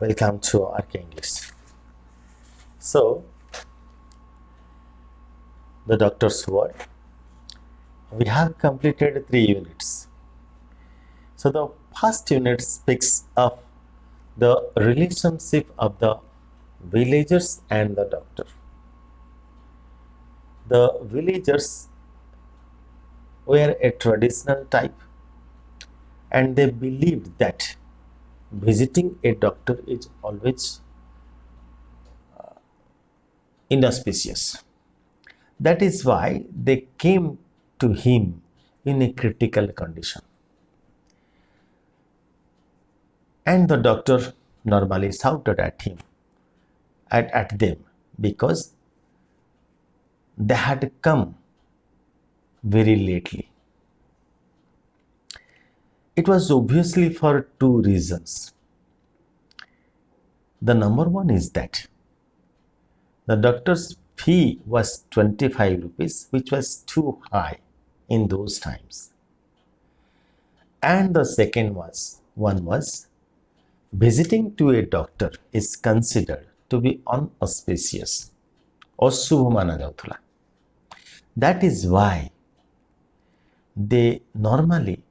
Welcome to Arc English. So, the doctor's word. We have completed 3 units. So, the first unit speaks of the relationship of the villagers and the doctor. The villagers were a traditional type and they believed that visiting a doctor is always inauspicious. That is why they came to him in a critical condition. And the doctor normally shouted at them because they had come very lately. It was obviously for two reasons. The number one is that the doctor's fee was 25 rupees, which was too high in those times. And the second one was visiting to a doctor is considered to be unauspicious. ଅଶୁଭ ମାନା ଯାଉଥିଲା. That is why they normally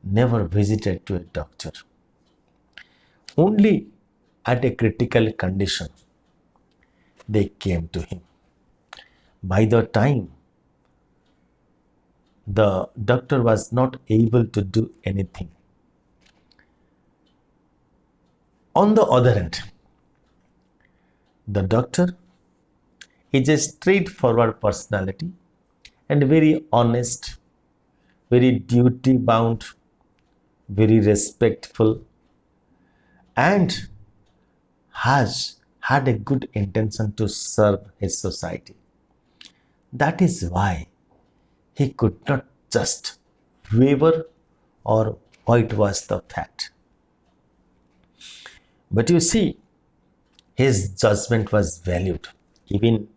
never visited to a doctor. Only at a critical condition they came to him. By the time the doctor was not able to do anything. On the other hand, the doctor is a straightforward personality and very honest, very duty bound, very respectful, and has had a good intention to serve his society. That is why he could not just waver or whitewash the fact. But you see, his judgment was valued. Even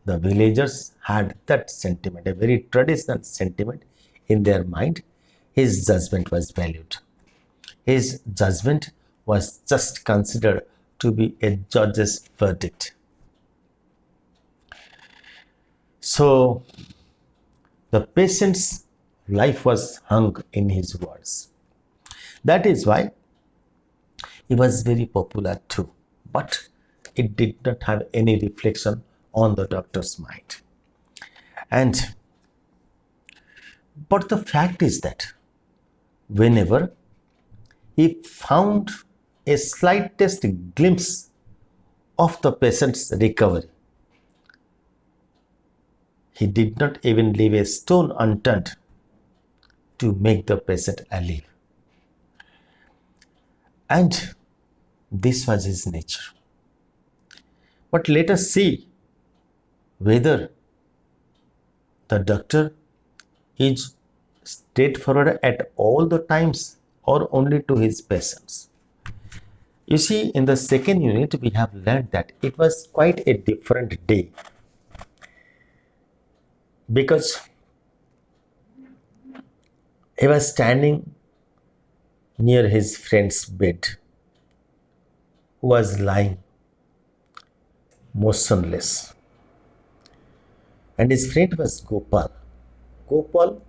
the villagers had that sentiment, a very traditional sentiment in their mind. His judgment was valued. His judgment was just considered to be a judge's verdict. So, the patient's life was hung in his words. That is why he was very popular too. But it did not have any reflection on the doctor's mind. But the fact is that whenever he found a slightest glimpse of the patient's recovery, he did not even leave a stone unturned to make the patient alive. And this was his nature. But let us see whether the doctor is straightforward at all the times or only to his patients. You see, in the second unit, we have learned that it was quite a different day because he was standing near his friend's bed, who was lying motionless. And his friend was Gopal. Gopal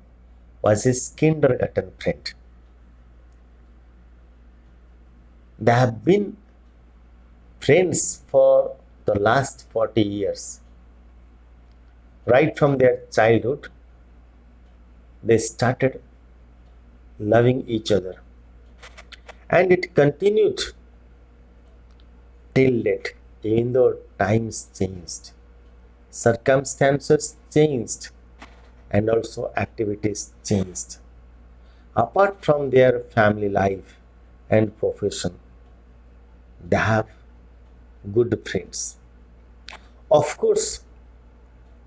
was his kindergarten friend. They have been friends for the last 40 years. Right from their childhood, they started loving each other. And it continued till date, even though times changed, circumstances changed, and also activities changed. Apart from their family life and profession, they have good friends. Of course,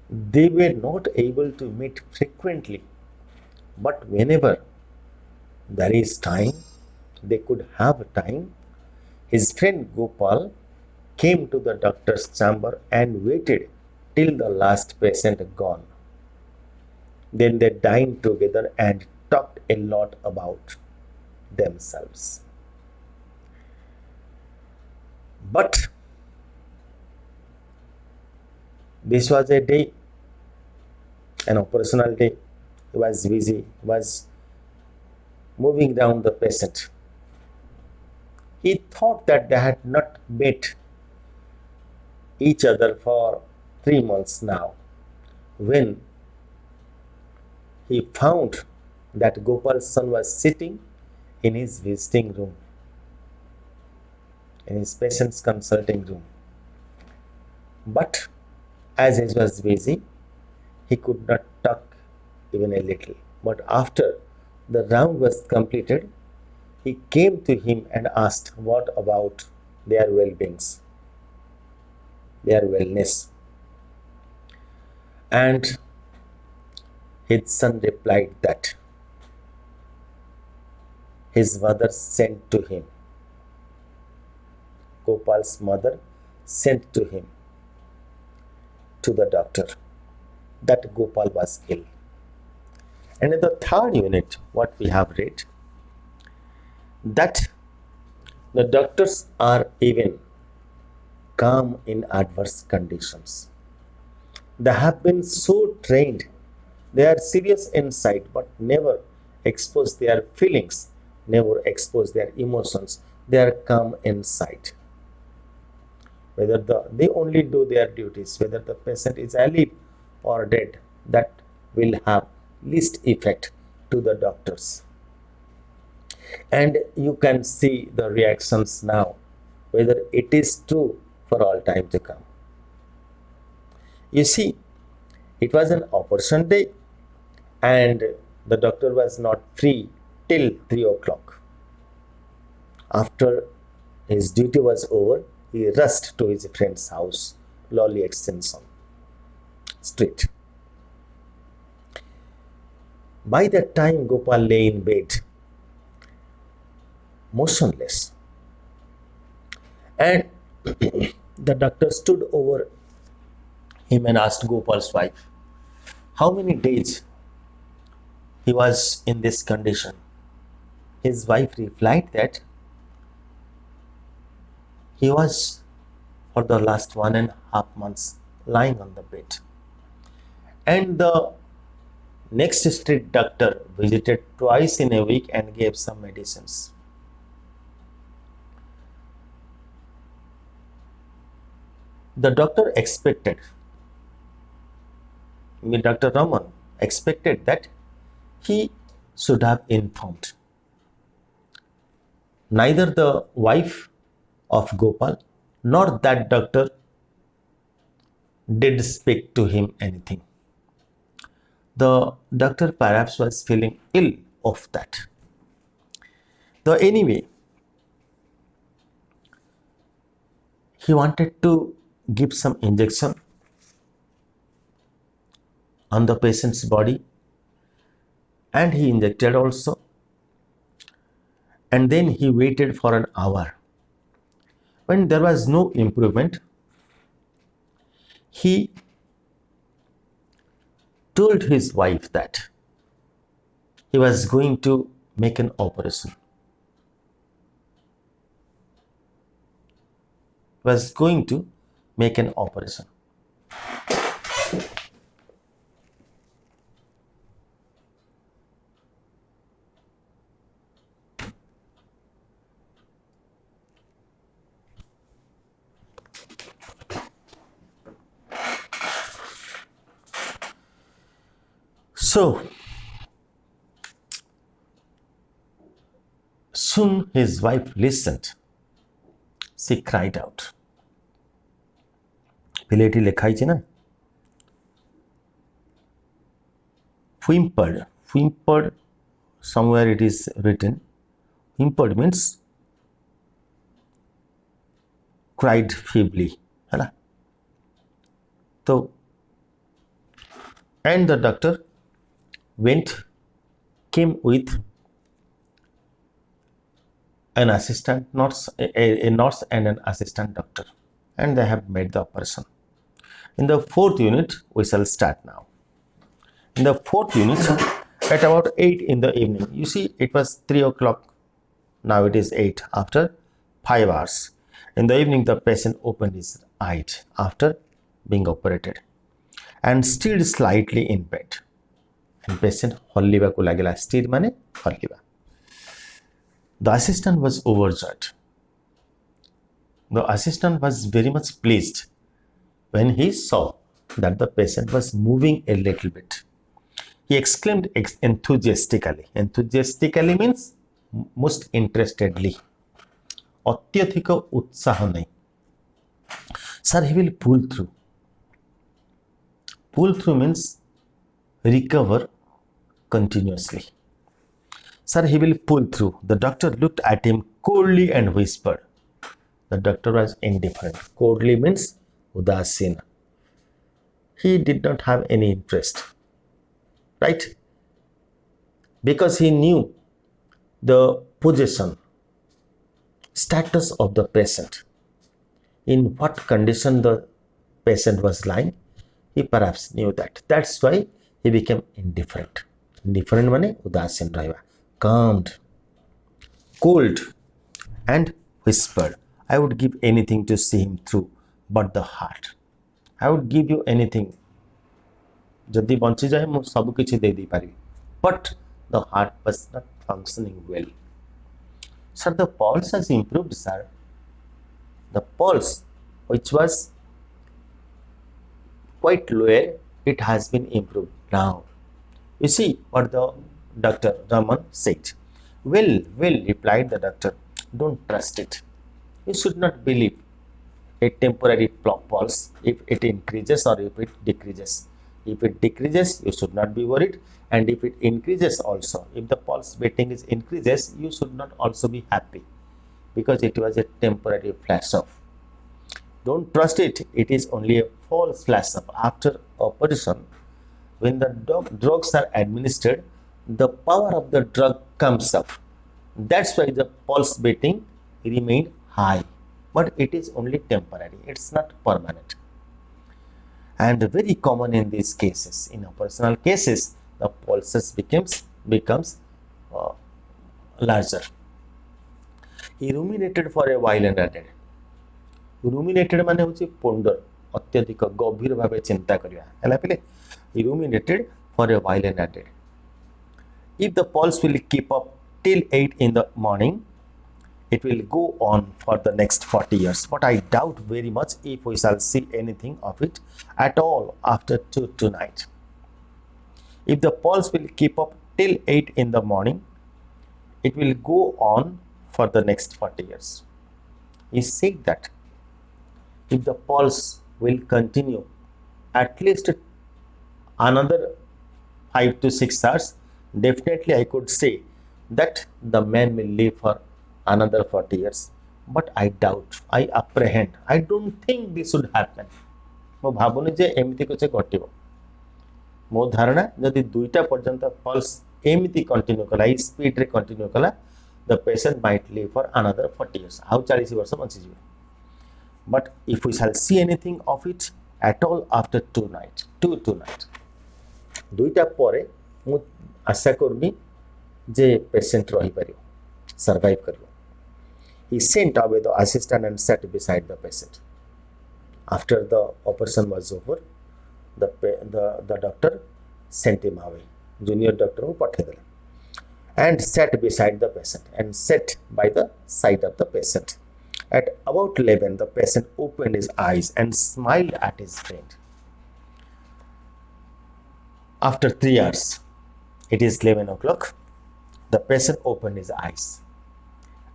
they were not able to meet frequently, but whenever there is time, they could have time. His friend Gopal came to the doctor's chamber and waited till the last patient gone. Then they dined together and talked a lot about themselves. But this was a day, an operational day. He was busy, he was moving down the patient. He thought that they had not met each other for 3 months now, when he found that Gopal's son was sitting in his visiting room, in his patient's consulting room. But as he was busy, he could not talk even a little. But after the round was completed, he came to him and asked what about their well-beings, their wellness. And his son replied that his mother sent to him, Gopal's mother sent to him, to the doctor, that Gopal was ill. And in the third unit, what we have read, that the doctors are even calm in adverse conditions. They have been so trained, they are serious inside, but never expose their feelings, never expose their emotions. They are calm inside. Whether they only do their duties, whether the patient is alive or dead, that will have least effect to the doctors. And you can see the reactions now, whether it is true for all time to come. You see, it was an operation day and the doctor was not free till 3 o'clock. After his duty was over, he rushed to his friend's house, Lolly Extension Street. By that time, Gopal lay in bed, motionless. And the doctor stood over him and asked Gopal's wife how many days he was in this condition. His wife replied that he was for the last 1.5 months lying on the bed. And the next street doctor visited twice in a week and gave some medicines. The doctor expected, Dr. Raman expected that he should have informed. Neither the wife of Gopal nor that doctor did speak to him anything. The doctor perhaps was feeling ill of that. Though anyway, he wanted to give some injection on the patient's body, and he injected also. And then he waited for an hour. When there was no improvement, he told his wife that he was going to make an operation. Was going to make an operation. So soon his wife listened. She cried out. Pileti lekhai chhe na. Whimpered, somewhere it is written. Whimpered means cried feebly. Hala. So, and the doctor came with an assistant nurse, a nurse and an assistant doctor, and they have made the operation. In the fourth unit, we shall start now. In the fourth unit, at about 8 in the evening, you see it was 3 o'clock, now it is 8 after 5 hours. In the evening, the patient opened his eyes after being operated and still slightly in pain. And patient हल्लिବାକୁ ଲାଗିଲା, still माने हल्लिବା. The assistant was overjoyed. The assistant was very much pleased when he saw that the patient was moving a little bit. He exclaimed enthusiastically. Enthusiastically means most interestedly. अत्यधिक उत्साह नहीं. Sir, he will pull through. Pull through means recover continuously. Sir, he will pull through. The doctor looked at him coldly and whispered. The doctor was indifferent. Coldly means udasina. He did not have any interest, right? Because he knew the position, status of the patient, in what condition the patient was lying. He perhaps knew that. That's why he became indifferent. Indifferent means udasin rahiba, calmed, cold, and whispered. I would give anything to see him through, but the heart. I would give you anything. जदि bunchy जाए मु सब किछि दे दी पारि. But the heart was not functioning well. Sir, the pulse has improved, sir. The pulse, which was quite lower, it has been improved now. You see what the Dr. Raman said. Well, replied the doctor. Don't trust it. You should not believe a temporary pulse if it increases or if it decreases. If it decreases, you should not be worried, and if it increases also, if the pulse beating is increases, you should not also be happy, because it was a temporary flash off. Don't trust it. It is only a false flash off. After operation, when the drugs are administered, the power of the drug comes up. That's why the pulse beating remained high, but it is only temporary. It's not permanent. And very common in these cases. In operational cases, the pulses becomes larger. He ruminated for a while and added. Ruminated माने होची ponder, अत्यधिक गभीर भावे चिंता करिया. हैला पिले. He ruminated for a while and added. If the pulse will keep up till 8 in the morning, it will go on for the next 40 years. But I doubt very much if we shall see anything of it at all after tonight. If the pulse will keep up till 8 in the morning, it will go on for the next 40 years. He said that if the pulse will continue at least another 5 to 6 hours, definitely I could say that the man will live for another 40 years. But I doubt, I apprehend, I don't think this should happen. मो भावुनी जे एमती कुछ घटिबो. मो धारणा जदि दुईटा पर्यंत pulse एमती continue कला, स्पीड रे कंटिन्यू कला, the patient might live for another 40 years. आउ 40 वर्ष bunchy जिवे. But if we shall see anything of it at all after tonight, दुईटा परे मु आशा करबी जे पेशेंट रही परियो, सर्वाइव करियो. He sent away the assistant and sat beside the patient. After the operation was over, the doctor sent him away. Junior doctor को पठे देले. And sat beside the patient and sat by the side of the patient. At about 11, the patient opened his eyes and smiled at his friend. After 3 hours, it is 11 o'clock, the patient opened his eyes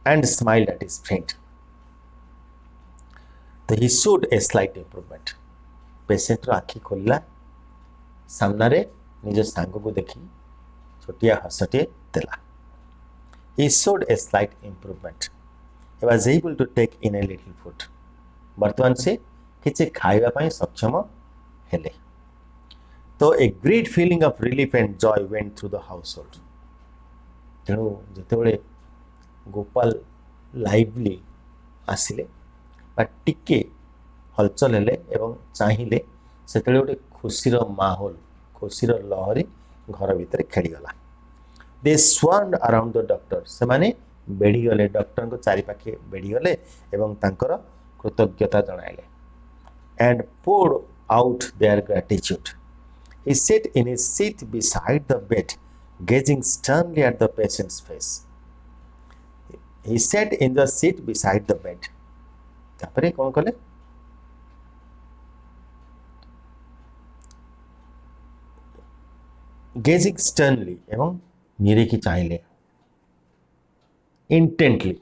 and smiled at his friend. He showed a slight improvement. Patient रो आखि खोलला, सामना रे निज सांग को देखी छोटिया हसटे देला. He showed a slight improvement. He was able to take in a little food. वर्तमान से किछि खाइबा पई सक्षम हेले. तो a great feeling of relief and joy went through the household. तेणु जेतेबेले गोपाल लाइवली आसिले बा टिके हलचल हेले एवं चाहिए सेतेबेले गोटे खुशीर माहौल, खुशीर लहरी घर भितर खेली गला. They swarmed around the doctor. से माने बेढ़ी गले डॉक्टर को चारिपाखे बेढ़ी गले एवं तांकर कृतज्ञता जणाइले and poured out their gratitude. He sat in his seat beside the bed, gazing sternly at the patient's face. He sat in the seat beside the bed. तापरे कौन कले gazing sternly एवं निरेखी चाहिले intently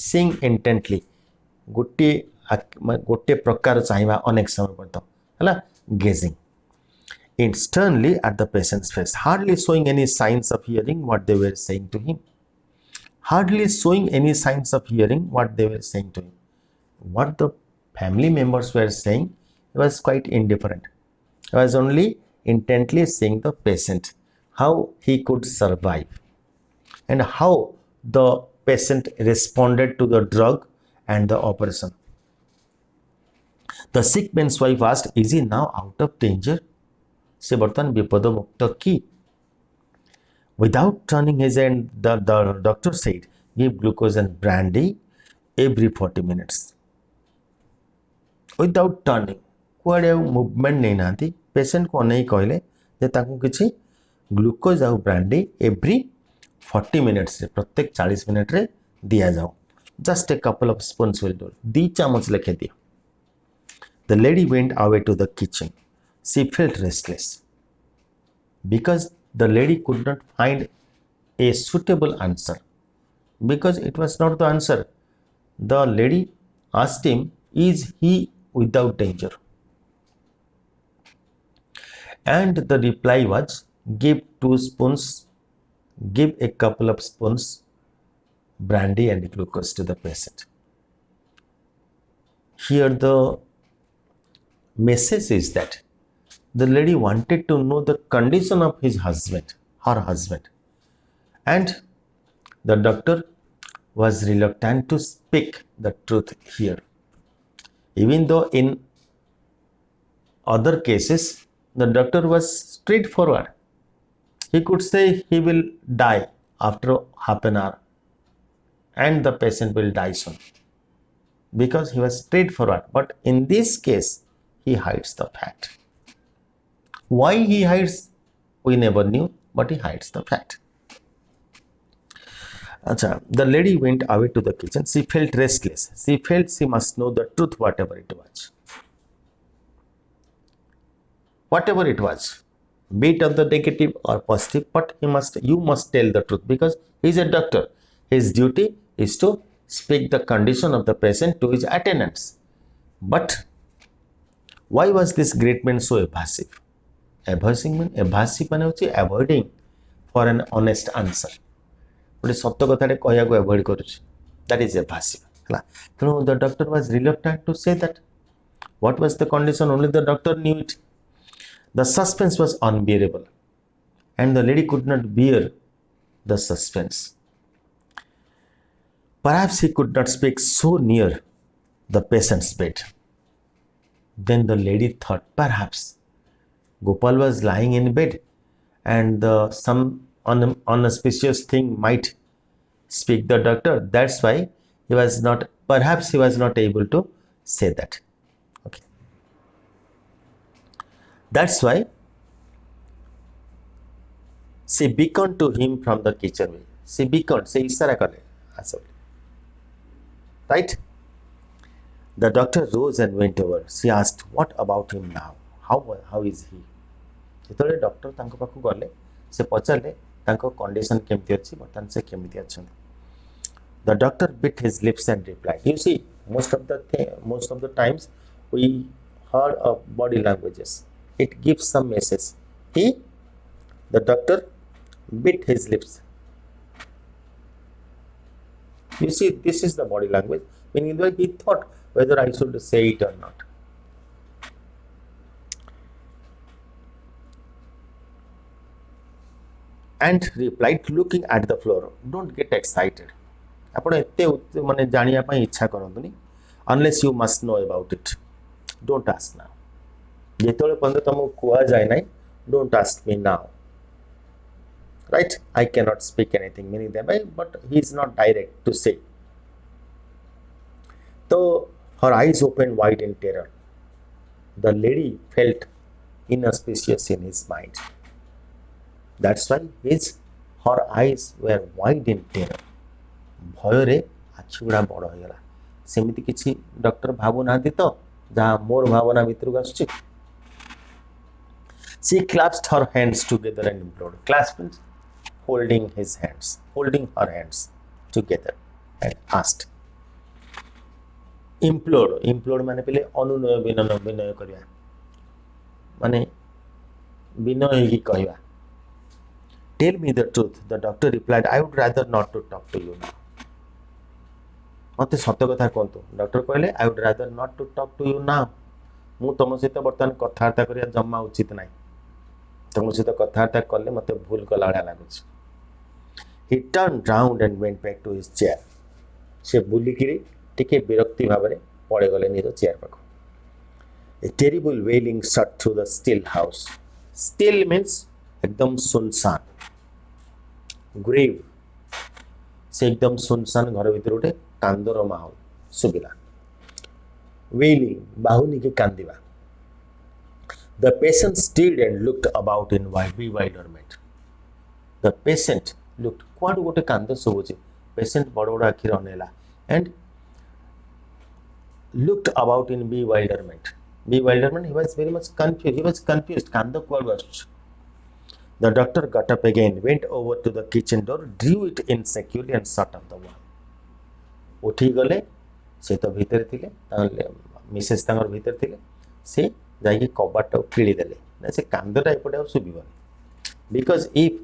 seeing intently गोटे गोटे प्रकार चाहिए अनेक समय पर्यंत है gazing sternly at the patient's face, hardly showing any signs of hearing what they were saying to him. Hardly showing any signs of hearing what they were saying to him. What the family members were saying, he was quite indifferent. He was only intently seeing the patient, how he could survive, and how the patient responded to the drug and the operation. The sick man's wife asked, "Is he now out of danger?" से बर्तमान विपद मुक्त की without turning his head the doctor said give glucose and brandy every 40 minutes without turning कुआडे movement नहीं नांती patient को नहीं कहले जे ताकू किछि ग्लूकोज आ ब्रांडी एवरी 40 मिनिट्स रे प्रत्येक 40 मिनिट रे दिया जाओ just a couple of spoons will do 2 चम्मच लेखे दियो the lady went away to the kitchen She felt restless because the lady could not find a suitable answer because it was not the answer. The lady asked him, "Is he without danger?" And the reply was, "Give 2 spoons, give a couple of spoons brandy and glucose to the patient." Here the message is that the lady wanted to know the condition of his husband, her husband, and the doctor was reluctant to speak the truth here. Even though in other cases the doctor was straightforward, he could say he will die after half an hour and the patient will die soon because he was straightforward, but in this case he hides the fact. Why he hides, we never knew, but he hides the fact. Achha, the lady went away to the kitchen. She felt restless. She felt she must know the truth, whatever it was. Whatever it was, be it of the negative or positive, but you must tell the truth because he is a doctor. His duty is to speak the condition of the patient to his attendants. But why was this great man so evasive? Evasive माने होची avoiding for an honest answer. गोटे सत्य कथाटे कहया को avoid करूची. That is evasive. हला. So the doctor was reluctant to say that. What was the condition? Only the doctor knew it. The suspense was unbearable, and the lady could not bear the suspense. Perhaps he could not speak so near the patient's bed. Then the lady thought, perhaps Gopal was lying in bed and some unauspicious thing might speak the doctor. That's why perhaps he was not able to say that. Okay. That's why she beckoned to him from the kitchen. She beckoned, she ishara kale. Right? The doctor rose and went over. She asked, "What about him now? How is he?" ଯେତେବେଳେ doctor तांको पाखु गले से पचारे तांको condition केमती अछि बर्तमान से केमती अछंती the doctor bit his lips and replied. You see, most of the times we heard of body languages, it gives some message. The doctor bit his lips. You see, this is the body language, meaning that he thought whether I should say it or not. And replied, looking at the floor. Don't get excited. आपण एते माने जानिया पई इच्छा करंतुनी unless you must know about it. Don't ask now. जेतोले पंद तमो कुआ जाय नाही, don't ask me now. right? I cannot speak anything meaning thereby, but he is not direct to say. So her eyes opened wide in terror. The lady felt inauspicious in his mind. That's why her eyes were wide in terror. ଭୟରେ ଆଖିଗୁଡ଼ା ବଡ଼ ହୋଇଗଲା। ସେମିତି କିଛି doctor ଭାବୁନାହାନ୍ତି ତ ଯାହା ମୋର ଭାବନା ଭିତରକୁ ଆସୁଛି। She clasped her hands together and implored. Clasp means holding her hands together and asked. Implored माने पहले अनुनय विनय करिया माने विनय ही कहवा। Tell me the truth, the doctor replied. I would rather not to talk to you now. मत सत कथा कहतु। डॉक्टर कहले I would rather not to talk to you now. मु तुम सहित बर्तमान कथबार्ता करिया जम्मा उचित नाही। तुम सहित कथबार्ता कले मते भूल कला वाला लागुछ। He turned round and went back to his chair. से बुली किरी टिके विरक्ति भाबरे पड़े गले निज चेयर पाखो। A terrible wailing shot through the still house. Still means एकदम सुनसान। ग्रेव से एकदम सुनसान घर भीतर गोटे कांदर माहौल सुबिला। वेलिंग बाहुनी के कांदिबा। The patient stirred and looked about in bewilderment. The patient looked कुआडू गोटे कांद सुबुची। पेशेंट बड़ बड़ आखिर अनेला and looked about in bewilderment. Bewilderment, he was very much confused. कांद कुआडू आसुछ। The doctor got up again, went over to the kitchen door, drew it in securely and shut off the wall. उठी गले से तो भीतर थिले Mrs तांगर भीतर थिले से जाई कबाट किली देले ना से कांदटा एपटे आ सुबिबनी because if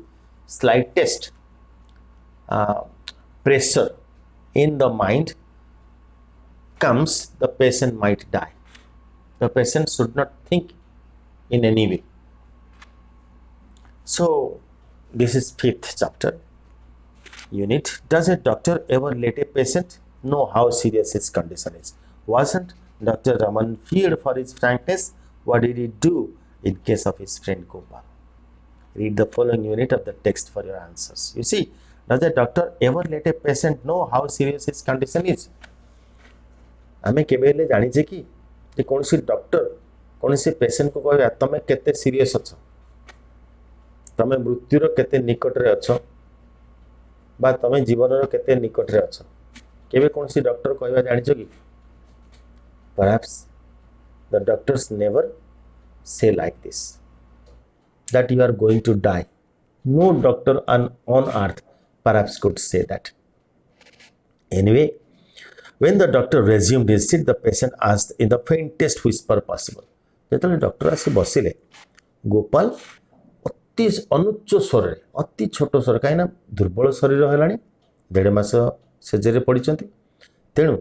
slightest pressure in the mind comes, the patient might die. The patient should not think in any way. So this is 5th chapter unit. Does a doctor ever let a patient know how serious his condition is? Wasn't Dr. Raman feared for his frankness? What did he do in case of his friend Gopal? Read the following unit of the text for your answers. You see, does a doctor ever let a patient know how serious his condition is? आमे केबेले जानि जे कि कोनसी doctor कोनसी patient को कहबा तमे केते serious अछ, तमे मृत्युर केते निकट रे अछ बा तमे जीवनर केते निकट रे अछ, केबे कोनसी डॉक्टर कहबा जानि छ कि? Perhaps the doctors never say like this that you are going to die. No doctor on earth perhaps could say that. Anyway, when the doctor resumed his seat, the patient asked in the faintest whisper possible. जेतले doctor आसी बसिले गोपाल अति अनुच्च स्वर रे अति छोट स्वर काई ना दुर्बल शरीर हेलानी 1.5 मास सेजरे पड़िचंती तेणु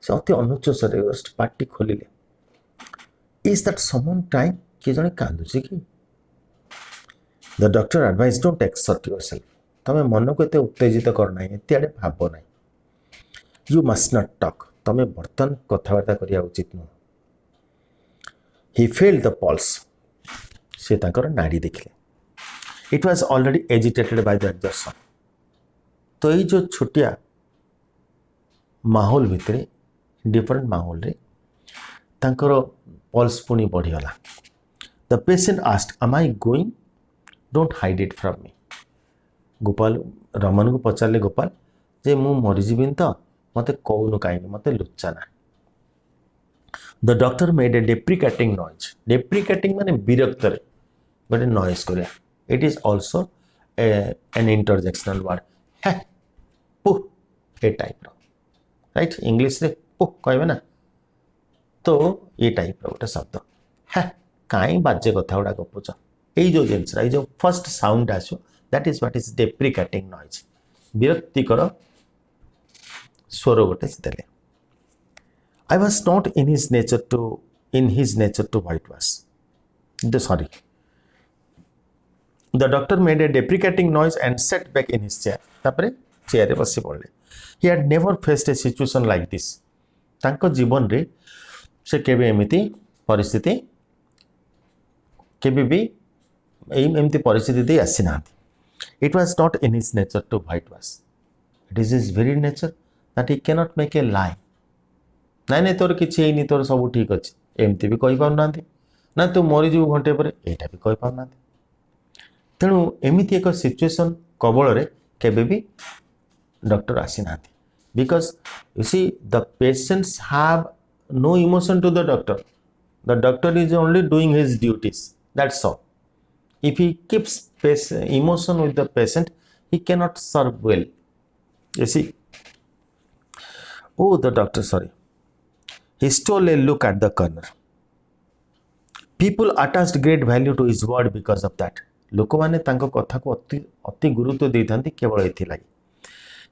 से अति अनुच्च स्वर रे जस्ट पार्टी खोलिले. इज दैट समवन टाइम कि जने कांदुची कि? The doctor advice don't exert yourself. तमे मन को एते उत्तेजित करना एते आडे भाबो नाही. You must not talk. तमे बर्तन कथावार्ता करिया उचित न. He failed the pulse. से ताकर नाड़ी देखले. It was already agitated by the exertion. तो ये जो छोटिया माहौल भितरे डिफरेंट माहौल रे तांकर पल्स पुनी बढ़ी गला. The patient asked am I going? Don't hide it from me. Gopal Raman को पचारे गोपाल जे मु मरीजीबिन तो मत कहूनु कहीं मत लुचाना. The doctor made a deprecating noise. Deprecating माने विरक्त गोटे नॉइज कर. It is also an interjectional word. है pooh a type right. English रे पुह कहबे ना तो ये टाइप गोटे शब्द. है कहीं बाजे कथा गुड़ा गपुच ये जो जिनस ये जो फर्स्ट साउंड आसो that is what is deprecating noise. विरक्तिकर स्वर गोटे देले. I was not in his nature to whitewash. Sorry. The doctor made a deprecating noise and sat back in his chair. तापरे चेयर रे बसी पड़ले. He had never faced a situation like this. तांको जीवन रे से केबे एमिति परिस्थिति केबे भी एमती परिस्थिति दे आसी ना. It was not in his nature to whitewash. It is his very nature that he cannot make a lie. ନାଇଁ ନାଇଁ ତୋର କିଛି ହେଇନି, ତୋର ସବୁ ଠିକ୍ ଅଛି, ଏମିତି ବି କହିପାରୁନାହାନ୍ତି। ନା ତୁ ମରିଯିବୁ ଘଣ୍ଟେ ପରେ, ଏଇଟା ବି କହିପାରୁନାହାନ୍ତି। ତେଣୁ ଏମିତି ଏକ ସିଚୁଏସନ୍ କବଳରେ କେବେ ବି ଡକ୍ଟର ଆସିନାହାନ୍ତି। Because you see the patients have no emotion to the doctor. The doctor is only doing his duties. That's all. If he keeps emotion with the patient, he cannot serve well. You see, oh, the doctor, sorry. He stole a look at the corner. People attached great value to his word because of that. ଲୋକମାନେ ତାଙ୍କ କଥାକୁ ଅତି ଗୁରୁତ୍ୱ ଦେଇଥାନ୍ତି କେବଳ ଏଥିଲାଗି।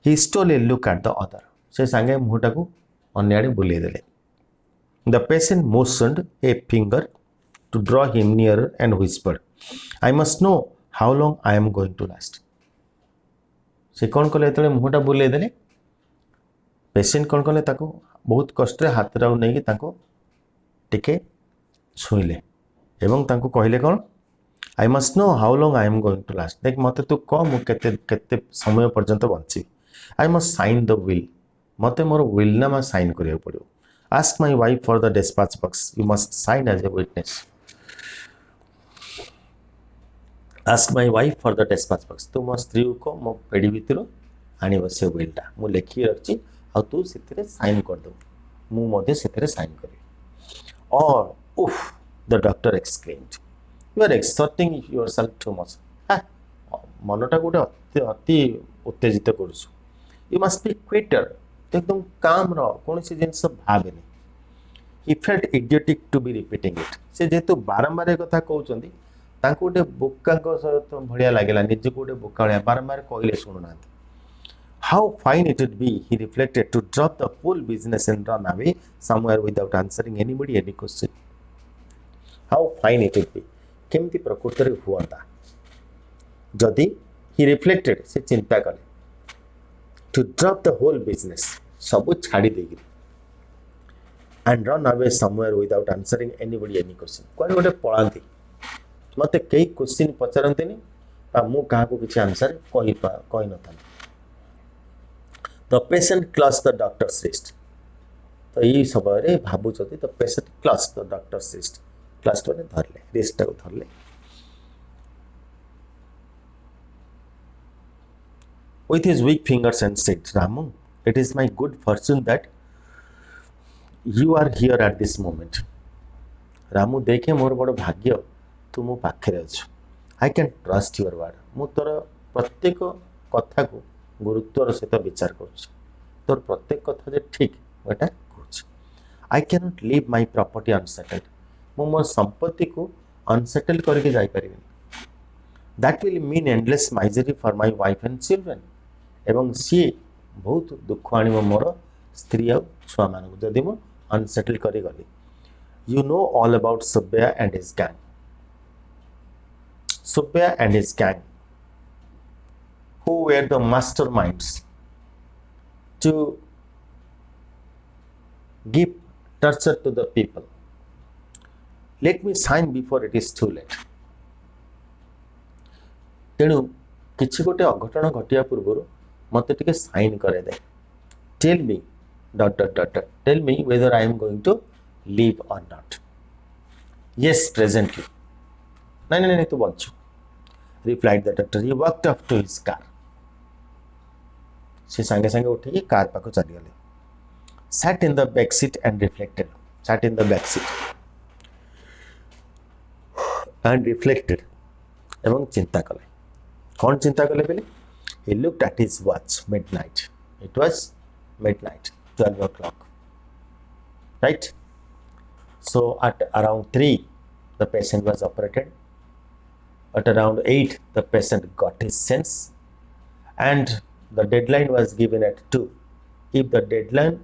He stole a look at the other. ସେ ସାଙ୍ଗେ ମୁହଁଟାକୁ ଅନ୍ୟ ଆଡ଼େ ବୁଲେଇ ଦେଲେ। The patient motioned a finger to draw him nearer and whispered, I must know how long I am going to last. ସେ କ'ଣ କଲେ, ଯେତେବେଳେ ମୁହଁଟା ବୁଲେଇ ଦେଲେ, ପେସେଣ୍ଟ କ'ଣ କଲେ, ତାକୁ ବହୁତ କଷ୍ଟରେ ହାତଟାକୁ ନେଇକି ତାଙ୍କୁ ଟିକେ ଛୁଇଁଲେ ଏବଂ ତାଙ୍କୁ କହିଲେ କ'ଣ, I must know how long I am going to last. ଦେଖ ମୋତେ ତୁ କହ ମୁଁ କେତେ ସମୟ ପର୍ଯ୍ୟନ୍ତ ବଞ୍ଚିବି। I must sign the will. ମୋତେ ମୋର ୱିଲନାମା ସାଇନ୍ କରିବାକୁ ପଡ଼ିବ। Ask my wife for the dispatch box. You must sign as a witness. Ask my wife for the dispatch box. ତୁ ମୋ ସ୍ତ୍ରୀକୁ କହ ମୋ ପେଡ଼ି ଭିତରୁ ଆଣିବ ସେ ୱିଲ୍ଟା, ମୁଁ ଲେଖିକି ରଖିଛି, ଆଉ ତୁ ସେଥିରେ ସାଇନ୍ କରିଦେବୁ, ମୁଁ ମଧ୍ୟ ସେଥିରେ ସାଇନ୍ କରିବି। Or, oof, the doctor exclaimed, you are exerting yourself too much. ମନଟା ଗୋଟେ ଅତି ଉତ୍ତେଜିତ କରୁଛୁ। You must be quicker. एकदम काम रह, कौन सी जिनस भावेनि। He felt idiotic to be repeating it. से जेतु बारंबार एक कथा कहउचंदी, तांको गोटे बोकांको सहित भलिया लागला, निजे गोटे बोकाळिया बारंबार कहले सुनुनांती। How fine it would be, he reflected, to drop the whole business and run away somewhere without answering anybody any question. How fine it would be. केमती प्रकृति हुआ जदि he reflected, से चिंता कले, to drop the whole business, सब छाड़ी देगी, and run away somewhere without answering anybody any question. कोई गोटे पळांती, मते कई क्वेश्चन पचारंतेनी, मु काहाको किछि आंसर कहि नथां। The patient clutched the doctor's wrist. तो यही समय रे भाबुचती, the patient clutched the doctor's wrist. Clutched माने धरले, wrist को धरले। With his weak fingers and said, Ramu, it is my good fortune that you are here at this moment. Ramu, देखे मोर बड़ भाग्य तू मो पाखरे अछ। I can trust your word. मु तोर प्रत्येक कथा को गुरुत्वर सहित विचार करूछ। तोर प्रत्येक कथा जे ठीक एटा कहूछ। I cannot leave my property unsettled. मु मोर संपत्ति को unsettled करके जाई परिबिन। That will mean endless misery for my wife and children. एवं सी बहुत दुख आनिब मोर स्त्री आ छुआ मान जदि मु अनसेटल करी गली। You know all about Subbaiah and his gang. Subbaiah and his gang who were the masterminds to give torture to the people. Let me sign before it is too late. तेणु किछि गोटे अघटन घटिया पूर्व मत टिके साइन करे दे। Tell me tell me whether I am going to leave or not. Yes, presently. नहीं तू बंचु, replied the doctor. He walked up to his car. से संगे संगे उठी कार पाको चली गले। Sat in the back seat and reflected. Sat in the back seat and reflected एवं चिंता कले। कौन चिंता कले बेले? He looked at his watch, midnight. It was midnight, 12 o'clock. Right? So at around 3, the patient was operated. At around 8, the patient got his sense. And the deadline was given at 2. If the deadline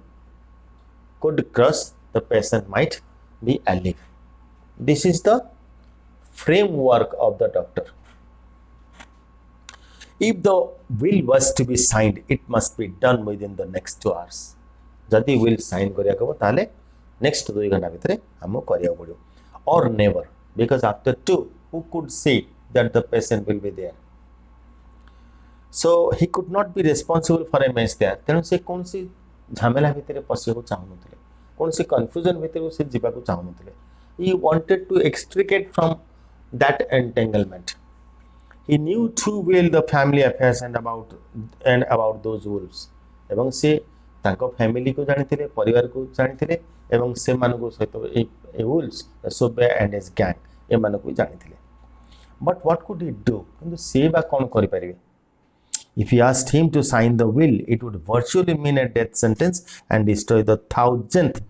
could cross, the patient might be alive. This is the framework of the doctor. If the will was to be signed, it must be done within the next 2 hours. जदि will sign करिया को ताले next 2 घंटा भितरे हमो करिया पड़ियो, or never, because after 2 who could say that the patient will be there. So he could not be responsible for a mess there तेणु से कौन सी झमेला भितर पशिया चाहून कौन सी कन्फ्यूजन भितर से जावाक चाहून he wanted to extricate from that entanglement he knew too well the family affairs and about those wolves एवं से तांको फैमिली को जानिथिले परिवार को जानिथिले एवं से मानको सहित ए wolves सोबे एंड हिज गैंग ए मानको जानिथिले but what could he do किंतु से बा कोन करि परिबे if he asked him to sign the will it would virtually mean a death sentence and destroy the 1000th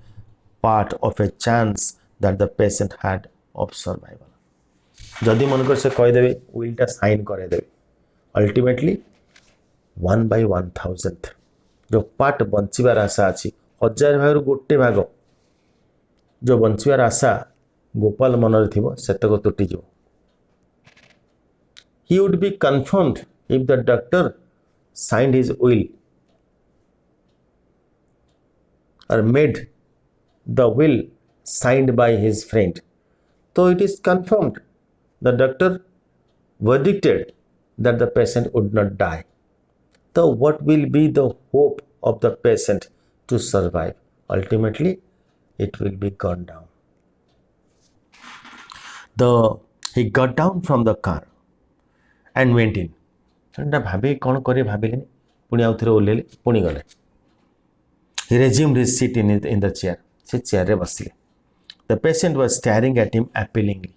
part of a chance that the patient had of survival जदि मनकर से कहीदेवे will टा sign करदेवे ultimately 1/1000 जो part बंचार आशा अच्छी 1000 भाग गोटे भाग जो बंचार आशा गोपाल मन थी सेतक तुटीज he would be confirmed if the doctor signed his will or made the will signed by his friend so it is confirmed the doctor verdicted that the patient would not die. So what will be the hope of the patient to survive? Ultimately, it will be gone down. He got down from the car and went in. भाभी कौन करे भाविले पुणी आउ थे ओल्ले पुणी गले he resumed his seat in the chair से chair रे बसिले the patient was staring at him appealingly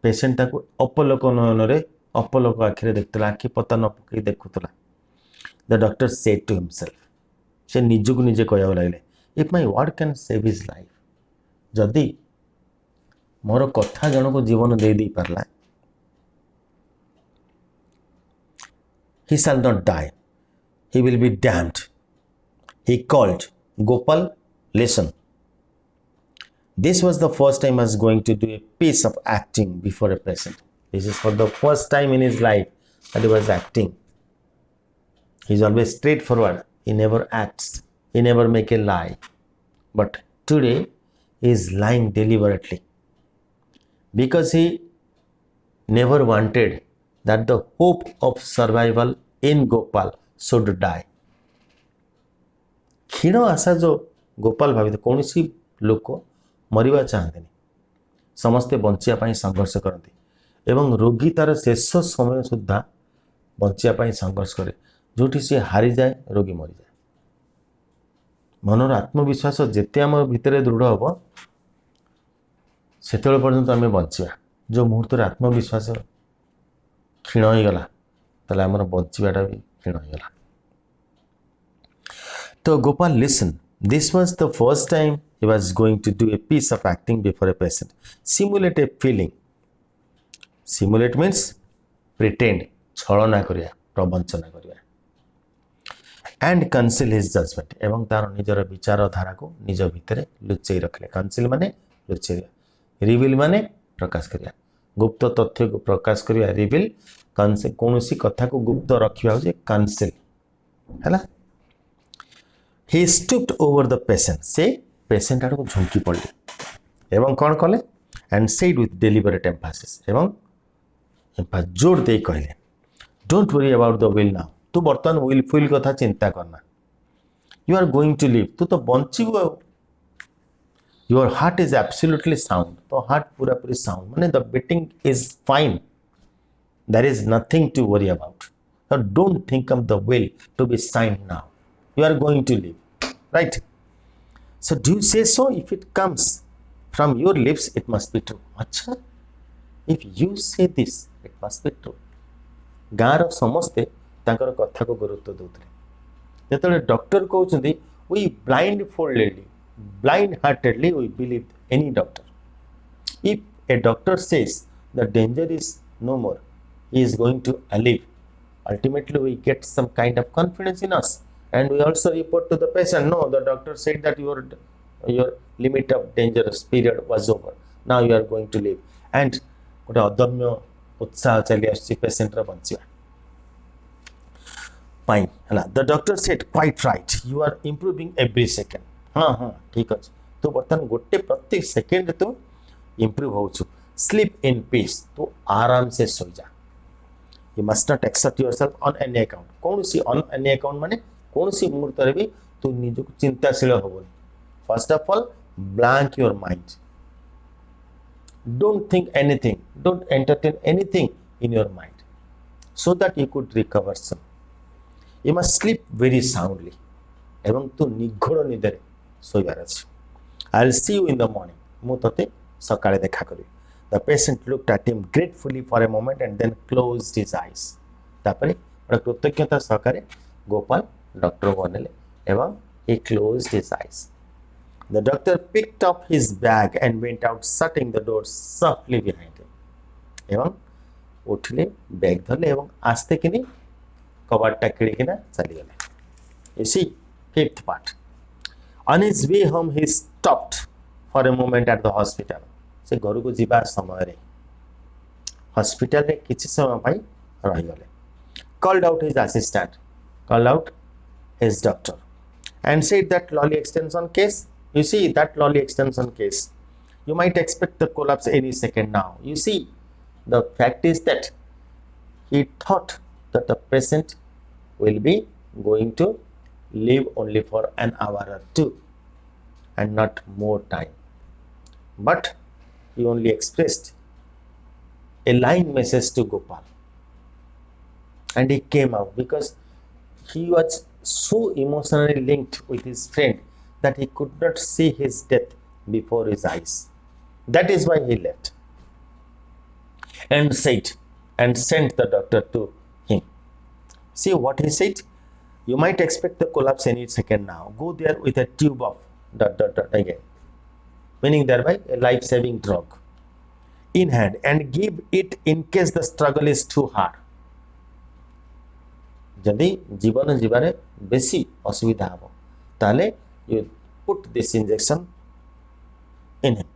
patient ताको अपलोक नयन रे अपलोक आखिरे देखतला आखि पता न पकई देखुतला the doctor said to himself से निजको निजे कहया लागले if my word can save his life जदि मोर कथा जनको जीवन दे दी परला he shall not die he will be damned he called Gopal listen this was the first time I was going to do a piece of acting before a patient this is for the first time in his life that he was acting he's always straightforward he never acts he never make a lie but today he is lying deliberately because he never wanted that the hope of survival in Gopal should die. क्षीण आशा जो गोपाल भावी कौन सी लोक मरिबा चाहते समस्ते बंचिया संघर्ष करती एवं रोगी तार शेष समय सुधा बंचिया संघर्ष करे जो सी हारी जाए रोगी मरी जाए मनर आत्मविश्वास जिते आम भितर दृढ़ हम से पर्यंत आम बंचा जो मुहूर्त आत्मविश्वास क्षीण हो गला ताले आमर बंचाटा भी क्षीण हो गला तो Gopal listen this was the first time he was going to do a piece of acting before a patient simulate a feeling simulate means pretend छलना करिया प्रवंचना करिया and conceal his judgment एवं तार निजर विचार धारा को निज भितर लुचई रखले conceal माने लुचई रिवील माने प्रकाश करिया गुप्त तथ्य को प्रकाश करिया रिवील कौनसी कथा को गुप्त रखिया होजे conceal हैला he stooped over the patient से पेसेंट आड़ को झुंकी पड़े एवं कौन कले and said with deliberate emphasis एवं जोर दे कहले don't worry about the will now तू बर्तमान विल फुल कथा चिंता करना you are going to live तू तो बंचीबू your heart is absolutely sound तो हार्ट पूरा पूरी साउंड माने the beating is fine there is nothing to worry about so don't think of the will to be signed now you are going to live right so do you say so if it comes from your lips it must be true acha if you say this it must be true गाँव समस्ते तांकर कथा को गुरुत्व देउतले जेतले doctor कहउछंती we blind heartedly we believe any doctor if a doctor says the danger is no more he is going to live ultimately we get some kind of confidence in us and we also report to the patient no the doctor said that your limit of dangerous period was over now you are going to live and गोटे अदम्य उत्साह चली आसी patient रा बंचिया पाई हला the doctor said quite right you are improving every second हां हां ठीक अछि तो बर्तन गोटे प्रत्येक सेकंड तो इंप्रूव होछु स्लीप इन पीस तो आराम से सोई जा you must not accept yourself on any account कौन सी ऑन एनी अकाउंट माने कौन सी मुहूर्त रे भी तू निज को चिंताशील होबो first of all blank your mind don't think anything don't entertain anything in your mind so that you could recover some you must sleep very soundly एवं तू निघोड़ निदरे सोइबार अछि I'll see you in the morning मु तते सकाळे देखा करी the patient looked at him gratefully for a moment and then closed his eyes तापरे कृतज्ञता सहकारे Gopal doctor को अनेले एवं he closed his eyes. The doctor picked up his bag and went out, shutting the door softly behind him. एवं उठले bag धरले एवं आस्ते किनी कबाटा किड़ी किना चली गले. You see, fifth part. On his way home, he stopped for a moment at the hospital. से घर को जीवा समय रे हॉस्पिटल रे किछि समय पाई रहि गले. Called out his assistant, called out his doctor, and said that Lolly extension case. You see that Lolly extension case. You might expect the collapse any second now. You see, the fact is that he thought that the patient will be going to live only for an hour or two and not more time. But he only expressed a line message to Gopal. And he came out because he was so emotionally linked with his friend that he could not see his death before his eyes. That is why he left and said and sent the doctor to him. See what he said? You might expect the collapse any second now. Go there with a tube of ... again, meaning thereby a life-saving drug in hand and give it in case the struggle is too hard. जदि जीवन जीवारे बेसी असुविधा हबो ताले you put this injection in him.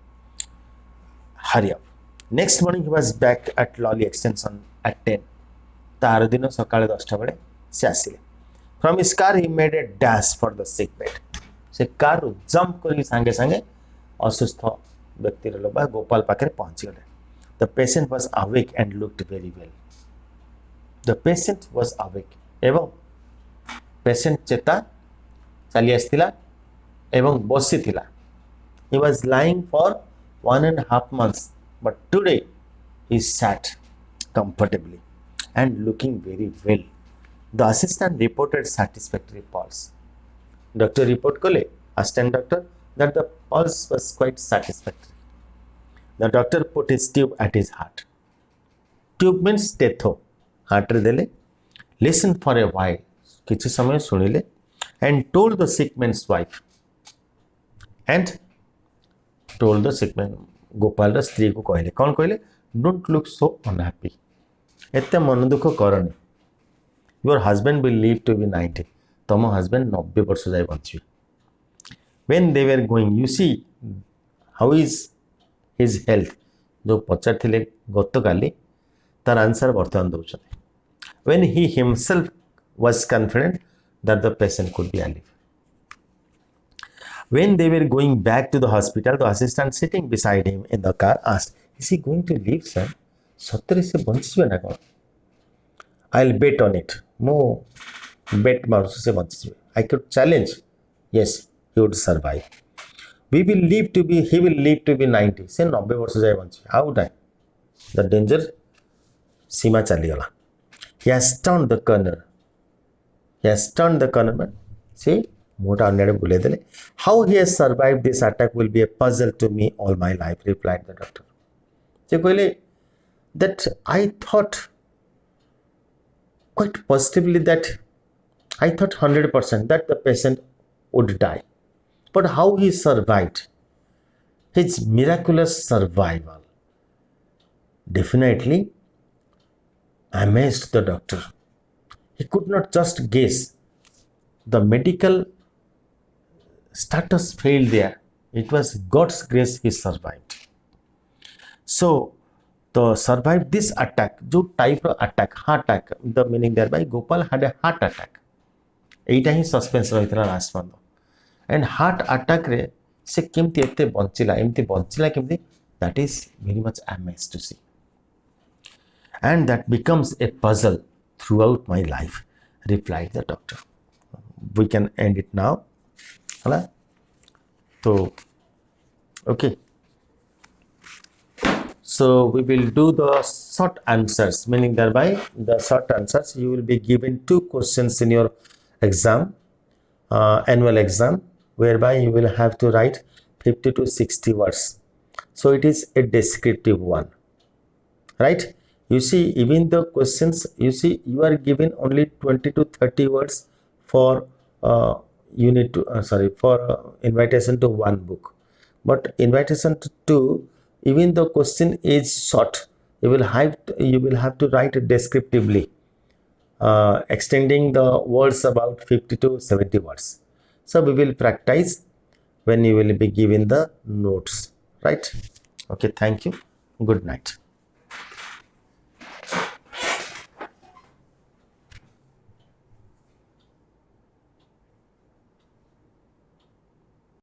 Hurry up. Next morning he was back at Lolly extension at 10. तार दिन सकाळे 10टा बेले से आसिले. From his car he made a dash for the sick bed. से कार रो जंप करी संगे संगे असुस्थ व्यक्ति रो बा गोपाल पाखरे पहुंची गले. The patient was awake and looked very well. The patient was awake. एवं पेशेंट चेता चली आसथिला एवं बसी थिला. He was lying for 1.5 months, but today he sat comfortably and looking very well. The assistant reported satisfactory pulse. Doctor report kole, assistant doctor, that the pulse was quite satisfactory. The doctor put his tube at his heart. Tube means stetho. Heart re dele. Listened for a while. किछि समय सुनिले and told the sick man's wife and told the sick man Gopal रा स्त्री को कहले कौन कहले don't look so unhappy एते मन दुख करनी your husband will live to be 90 तम husband 90 वर्ष जाय bunchy. When they were going, you see how is his health जो पचार थिले गत काली तार आंसर वर्तमान दउछथि. When he himself was confident that the patient could be alive. When they were going back to the hospital, the assistant sitting beside him in the car asked, is he going to live, sir? Sattare se banchibe na kon? I'll bet on it. Mo bet marsu se banchibe. I could challenge. Yes, he would survive. He will live to be 90. Se 90 वर्ष जाय bunchy. How would I? The danger सीमा चली गला. He has turned the corner. But see, मोटा अन्य बुले देले. How he has survived this attack will be a puzzle to me all my life, replied the doctor. से कहले that I thought quite positively that I thought 100% that the patient would die. But how he survived, his miraculous survival definitely amazed the doctor. He could not just guess. The medical status failed there. It was God's grace he survived. So, the survived this attack, जो type of attack, heart attack, the meaning thereby Gopal had a heart attack. एटा ही suspense रहितला last month. And heart attack रे से केमती एते बंचिला केमती that is very much amazed to see. and that becomes a puzzle throughout my life, replied the doctor. We can end it now. Hala? So okay, so we will do the short answers, meaning thereby the short answers you will be given 2 questions in your exam, annual exam, whereby you will have to write 50 to 60 words. So it is a descriptive one, right? You see, even the questions, you see, you are given only 20 to 30 words for you need to for invitation to one book, but invitation to two, even the question is short, you will have to write it descriptively, extending the words about 50 to 70 words. So we will practice when you will be given the notes, right? Okay, thank you, good night.